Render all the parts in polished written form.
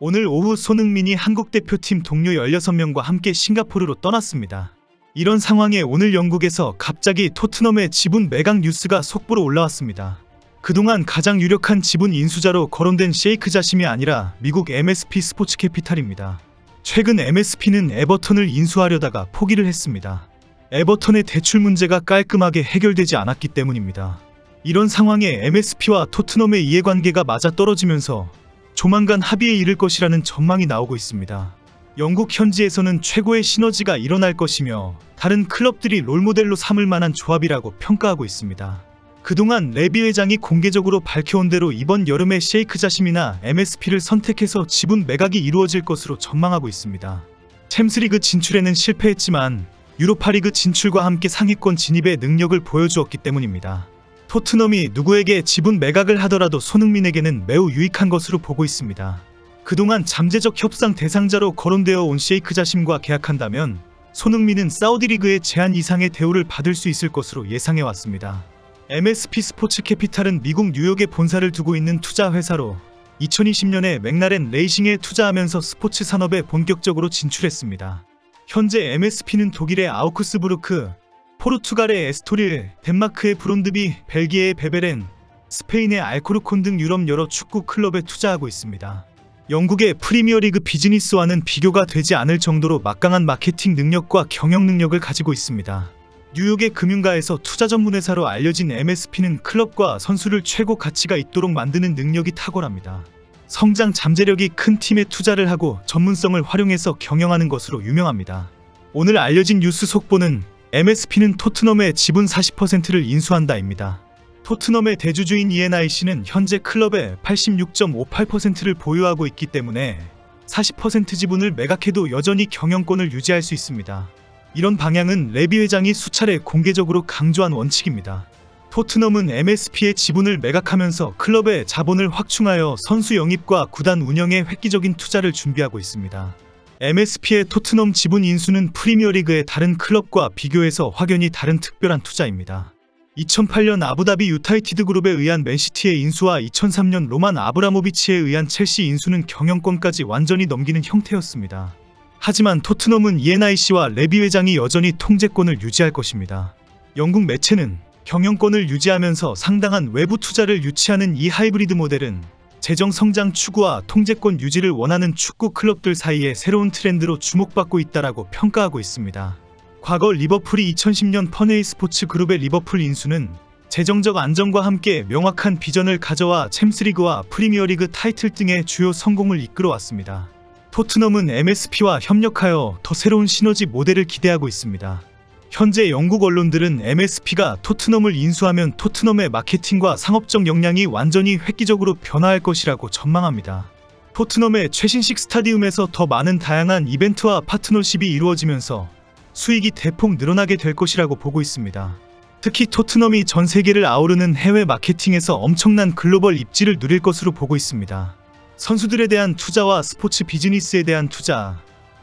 오늘 오후 손흥민이 한국 대표팀 동료 16명과 함께 싱가포르로 떠났습니다. 이런 상황에 오늘 영국에서 갑자기 토트넘의 지분 매각 뉴스가 속보로 올라왔습니다. 그동안 가장 유력한 지분 인수자로 거론된 셰이크 자심이 아니라 미국 MSP 스포츠캐피탈입니다. 최근 MSP는 에버턴을 인수하려다가 포기를 했습니다. 에버턴의 대출 문제가 깔끔하게 해결되지 않았기 때문입니다. 이런 상황에 MSP와 토트넘의 이해관계가 맞아떨어지면서 조만간 합의에 이를 것이라는 전망이 나오고 있습니다. 영국 현지에서는 최고의 시너지가 일어날 것이며 다른 클럽들이 롤모델로 삼을 만한 조합이라고 평가하고 있습니다. 그동안 레비 회장이 공개적으로 밝혀온 대로 이번 여름에 셰이크 자심이나 MSP를 선택해서 지분 매각이 이루어질 것으로 전망하고 있습니다. 챔스리그 진출에는 실패했지만 유로파리그 진출과 함께 상위권 진입의 능력을 보여주었기 때문입니다. 토트넘이 누구에게 지분 매각을 하더라도 손흥민에게는 매우 유익한 것으로 보고 있습니다. 그동안 잠재적 협상 대상자로 거론되어 온 셰이크 자심과 계약한다면 손흥민은 사우디리그의 제한 이상의 대우를 받을 수 있을 것으로 예상해왔습니다. MSP 스포츠 캐피탈은 미국 뉴욕에 본사를 두고 있는 투자 회사로 2020년에 맥라렌 레이싱에 투자하면서 스포츠 산업에 본격적으로 진출했습니다. 현재 MSP는 독일의 아우크스부르크, 포르투갈의 에스토릴, 덴마크의 브론드비, 벨기에의 베베렌, 스페인의 알코르콘 등 유럽 여러 축구 클럽에 투자하고 있습니다. 영국의 프리미어리그 비즈니스와는 비교가 되지 않을 정도로 막강한 마케팅 능력과 경영 능력을 가지고 있습니다. 뉴욕의 금융가에서 투자 전문 회사로 알려진 MSP는 클럽과 선수를 최고 가치가 있도록 만드는 능력이 탁월합니다. 성장 잠재력이 큰 팀에 투자를 하고 전문성을 활용해서 경영하는 것으로 유명합니다. 오늘 알려진 뉴스 속보는 MSP는 토트넘의 지분 40%를 인수한다입니다. 토트넘의 대주주인 ENIC는 현재 클럽의 86.58%를 보유하고 있기 때문에 40% 지분을 매각해도 여전히 경영권을 유지할 수 있습니다. 이런 방향은 레비 회장이 수차례 공개적으로 강조한 원칙입니다. 토트넘은 MSP의 지분을 매각하면서 클럽의 자본을 확충하여 선수 영입과 구단 운영에 획기적인 투자를 준비하고 있습니다. MSP의 토트넘 지분 인수는 프리미어리그의 다른 클럽과 비교해서 확연히 다른 특별한 투자입니다. 2008년 아부다비 유타이티드 그룹에 의한 맨시티의 인수와 2003년 로만 아브라모비치에 의한 첼시 인수는 경영권까지 완전히 넘기는 형태였습니다. 하지만 토트넘은 ENIC와 레비 회장이 여전히 통제권을 유지할 것입니다. 영국 매체는 경영권을 유지하면서 상당한 외부 투자를 유치하는 이 하이브리드 모델은 재정 성장 추구와 통제권 유지를 원하는 축구 클럽들 사이의 새로운 트렌드로 주목받고 있다라고 평가하고 있습니다. 과거 리버풀이 2010년 퍼네이 스포츠 그룹의 리버풀 인수는 재정적 안정과 함께 명확한 비전을 가져와 챔스리그와 프리미어리그 타이틀 등의 주요 성공을 이끌어왔습니다. 토트넘은 MSP와 협력하여 더 새로운 시너지 모델을 기대하고 있습니다. 현재 영국 언론들은 MSP가 토트넘을 인수하면 토트넘의 마케팅과 상업적 역량이 완전히 획기적으로 변화할 것이라고 전망합니다. 토트넘의 최신식 스타디움에서 더 많은 다양한 이벤트와 파트너십이 이루어지면서 수익이 대폭 늘어나게 될 것이라고 보고 있습니다. 특히 토트넘이 전 세계를 아우르는 해외 마케팅에서 엄청난 글로벌 입지를 누릴 것으로 보고 있습니다. 선수들에 대한 투자와 스포츠 비즈니스에 대한 투자,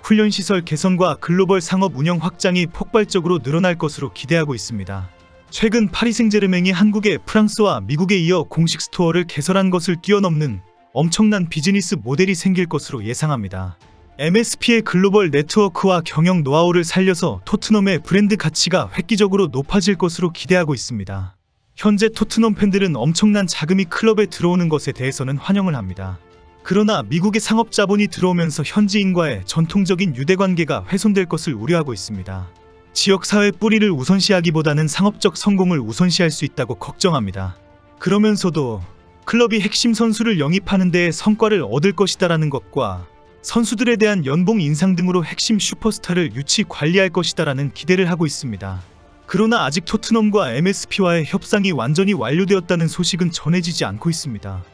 훈련시설 개선과 글로벌 상업 운영 확장이 폭발적으로 늘어날 것으로 기대하고 있습니다. 최근 파리 생제르맹이 한국에 프랑스와 미국에 이어 공식 스토어를 개설한 것을 뛰어넘는 엄청난 비즈니스 모델이 생길 것으로 예상합니다. MSP의 글로벌 네트워크와 경영 노하우를 살려서 토트넘의 브랜드 가치가 획기적으로 높아질 것으로 기대하고 있습니다. 현재 토트넘 팬들은 엄청난 자금이 클럽에 들어오는 것에 대해서는 환영을 합니다. 그러나 미국의 상업 자본이 들어오면서 현지인과의 전통적인 유대관계가 훼손될 것을 우려하고 있습니다. 지역사회 뿌리를 우선시하기보다는 상업적 성공을 우선시할 수 있다고 걱정합니다. 그러면서도 클럽이 핵심 선수를 영입하는 데에 성과를 얻을 것이다라는 것과 선수들에 대한 연봉 인상 등으로 핵심 슈퍼스타를 유치 관리할 것이다라는 기대를 하고 있습니다. 그러나 아직 토트넘과 MSP와의 협상이 완전히 완료되었다는 소식은 전해지지 않고 있습니다.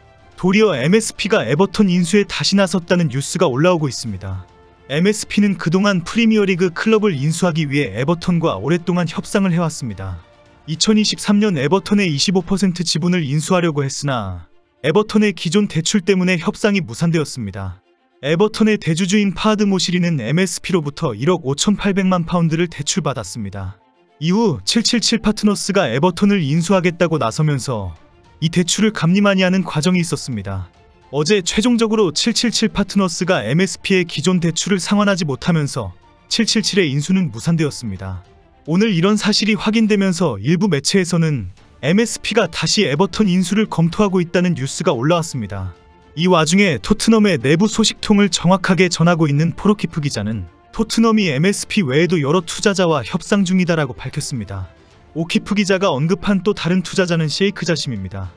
도리어 MSP가 에버턴 인수에 다시 나섰다는 뉴스가 올라오고 있습니다. MSP는 그동안 프리미어리그 클럽을 인수하기 위해 에버턴과 오랫동안 협상을 해왔습니다. 2023년 에버턴의 25% 지분을 인수하려고 했으나 에버턴의 기존 대출 때문에 협상이 무산되었습니다. 에버턴의 대주주인 파하드 모시리는 MSP로부터 1억 5,800만 파운드를 대출받았습니다. 이후 777 파트너스가 에버턴을 인수하겠다고 나서면서 이 대출을 감리만이 하는 과정이 있었습니다. 어제 최종적으로 777 파트너스가 MSP의 기존 대출을 상환하지 못하면서 777의 인수는 무산되었습니다. 오늘 이런 사실이 확인되면서 일부 매체에서는 MSP가 다시 에버턴 인수를 검토하고 있다는 뉴스가 올라왔습니다. 이 와중에 토트넘의 내부 소식통을 정확하게 전하고 있는 포로키프 기자는 토트넘이 MSP 외에도 여러 투자자와 협상 중이다라고 밝혔습니다. 오키프 기자가 언급한 또 다른 투자자는 셰이크 자심입니다.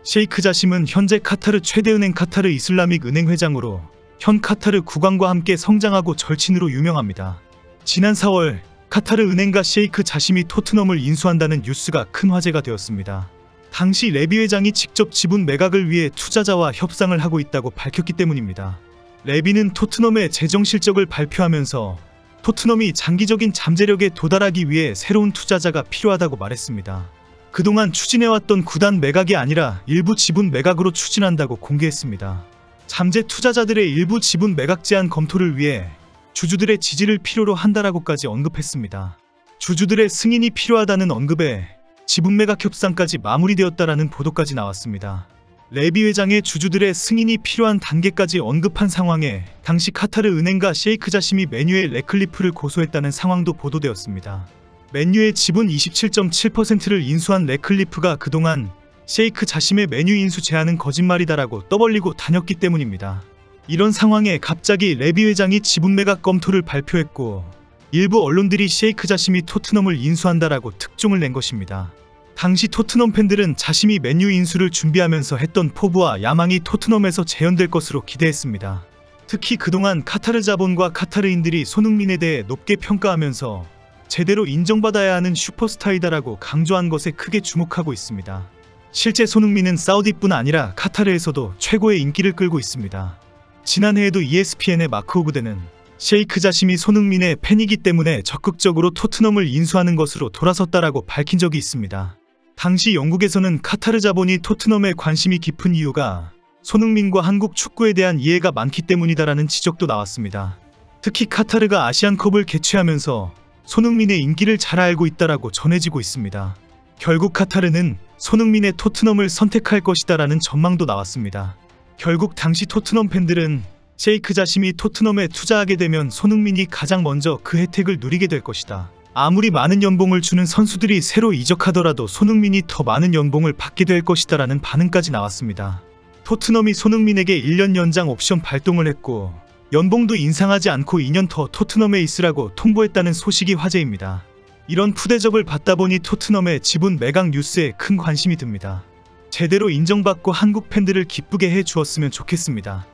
셰이크 자심은 현재 카타르 최대 은행 카타르 이슬라믹 은행 회장으로 현 카타르 국왕과 함께 성장하고 절친으로 유명합니다. 지난 4월 카타르 은행과 셰이크 자심이 토트넘을 인수한다는 뉴스가 큰 화제가 되었습니다. 당시 레비 회장이 직접 지분 매각을 위해 투자자와 협상을 하고 있다고 밝혔기 때문입니다. 레비는 토트넘의 재정 실적을 발표하면서 토트넘이 장기적인 잠재력에 도달하기 위해 새로운 투자자가 필요하다고 말했습니다. 그동안 추진해왔던 구단 매각이 아니라 일부 지분 매각으로 추진한다고 공개했습니다. 잠재 투자자들의 일부 지분 매각 제한 검토를 위해 주주들의 지지를 필요로 한다라고까지 언급했습니다. 주주들의 승인이 필요하다는 언급에 지분 매각 협상까지 마무리되었다라는 보도까지 나왔습니다. 레비 회장의 주주들의 승인이 필요한 단계까지 언급한 상황에 당시 카타르 은행과 셰이크 자심이 맨유의 레클리프를 고소했다는 상황도 보도되었습니다. 맨유의 지분 27.7%를 인수한 레클리프가 그동안 셰이크 자심의 맨유 인수 제안은 거짓말이다라고 떠벌리고 다녔기 때문입니다. 이런 상황에 갑자기 레비 회장이 지분 매각 검토를 발표했고 일부 언론들이 셰이크 자심이 토트넘을 인수한다라고 특종을 낸 것입니다. 당시 토트넘 팬들은 자심이 맨유 인수를 준비하면서 했던 포부와 야망이 토트넘에서 재현될 것으로 기대했습니다. 특히 그동안 카타르 자본과 카타르인들이 손흥민에 대해 높게 평가하면서 제대로 인정받아야 하는 슈퍼스타이다라고 강조한 것에 크게 주목하고 있습니다. 실제 손흥민은 사우디뿐 아니라 카타르에서도 최고의 인기를 끌고 있습니다. 지난해에도 ESPN의 마크 오그데는 셰이크 자심이 손흥민의 팬이기 때문에 적극적으로 토트넘을 인수하는 것으로 돌아섰다라고 밝힌 적이 있습니다. 당시 영국에서는 카타르 자본이 토트넘에 관심이 깊은 이유가 손흥민과 한국 축구에 대한 이해가 많기 때문이다라는 지적도 나왔습니다. 특히 카타르가 아시안컵을 개최하면서 손흥민의 인기를 잘 알고 있다라고 전해지고 있습니다. 결국 카타르는 손흥민의 토트넘을 선택할 것이다라는 전망도 나왔습니다. 결국 당시 토트넘 팬들은 셰이크 자심이 토트넘에 투자하게 되면 손흥민이 가장 먼저 그 혜택을 누리게 될 것이다. 아무리 많은 연봉을 주는 선수들이 새로 이적하더라도 손흥민이 더 많은 연봉을 받게 될 것이다 라는 반응까지 나왔습니다. 토트넘이 손흥민에게 1년 연장 옵션 발동을 했고 연봉도 인상하지 않고 2년 더 토트넘에 있으라고 통보했다는 소식이 화제입니다. 이런 푸대접을 받다 보니 토트넘의 지분 매각 뉴스에 큰 관심이 듭니다. 제대로 인정받고 한국 팬들을 기쁘게 해 주었으면 좋겠습니다.